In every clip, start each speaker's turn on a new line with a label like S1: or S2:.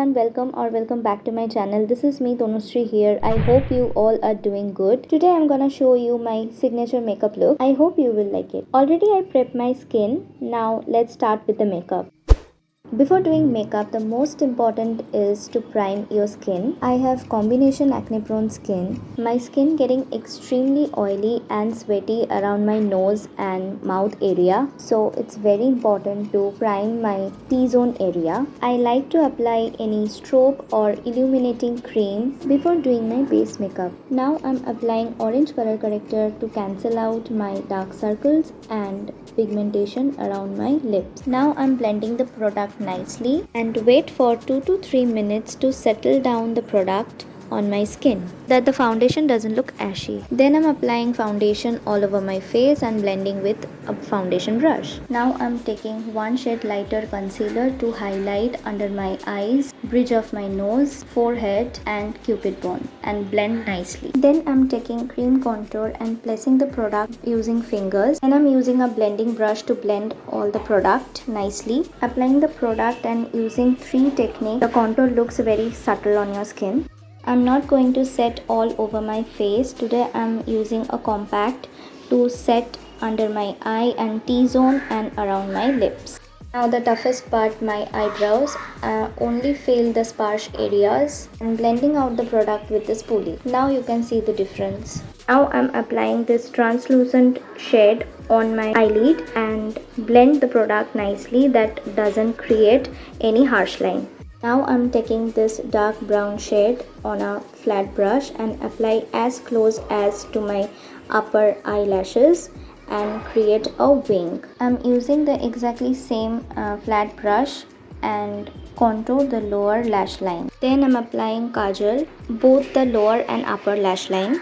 S1: everyone, welcome back to my channel. This is me Tanusree here. I hope you all are doing good. Today I'm gonna show you my signature makeup look. I hope you will like it. Already I prepped my skin. Now let's start with the makeup. Before doing makeup, the most important is to prime your skin. I have combination acne prone skin. My skin getting extremely oily and sweaty around my nose and mouth area. So it's very important to prime my T-zone area. I like to apply any strobe or illuminating cream before doing my base makeup. Now I'm applying orange color corrector to cancel out my dark circles and pigmentation around my lips. Now I'm blending the product nicely and wait for 2 to 3 minutes to settle down the product on my skin, that the foundation doesn't look ashy. Then I'm applying foundation all over my face and blending with a foundation brush. Now I'm taking one shade lighter concealer to highlight under my eyes, bridge of my nose, forehead and cupid bone and blend nicely. Then I'm taking cream contour and placing the product using fingers. And I'm using a blending brush to blend all the product nicely. Applying the product and using 3 technique, the contour looks very subtle on your skin. I'm not going to set all over my face. Today I'm using a compact to set under my eye and T-zone and around my lips. Now the toughest part, my eyebrows. Only fill the sparse areas and blending out the product with the spoolie. Now you can see the difference. Now I'm applying this translucent shade on my eyelid and blend the product nicely, that doesn't create any harsh line. Now I'm taking this dark brown shade on a flat brush and apply as close as to my upper eyelashes and create a wing. I'm using the exactly same flat brush and contour the lower lash line. Then I'm applying kajal, both the lower and upper lash line.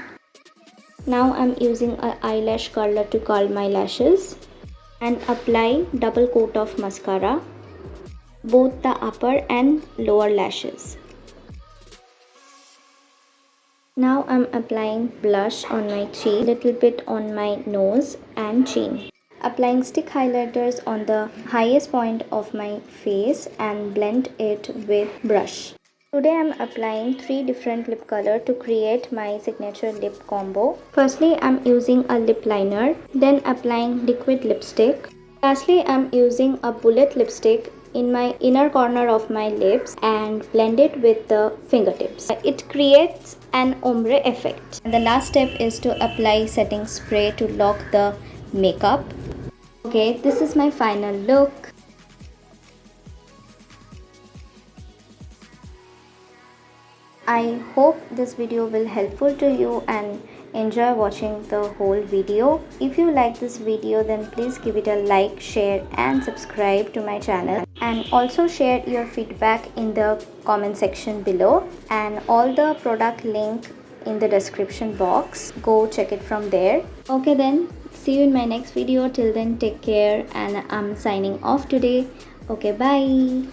S1: Now I'm using an eyelash curler to curl my lashes and apply double coat of mascara, both the upper and lower lashes. Now I'm applying blush on my cheek, little bit on my nose and chin. Applying stick highlighters on the highest point of my face and blend it with brush. Today I'm applying 3 different lip color to create my signature lip combo. Firstly, I'm using a lip liner, then applying liquid lipstick. Lastly, I'm using a bullet lipstick in my inner corner of my lips and blend it with the fingertips. It creates an ombre effect. And the last step is to apply setting spray to lock the makeup. Okay, this is my final look. I hope this video will helpful to you and enjoy watching the whole video. If you like this video, then please give it a like, share and subscribe to my channel, and also share your feedback in the comment section below, and all the product link in the description box. Go check it from there. Okay then, see you in my next video. Till then, take care and I'm signing off today. Okay, bye.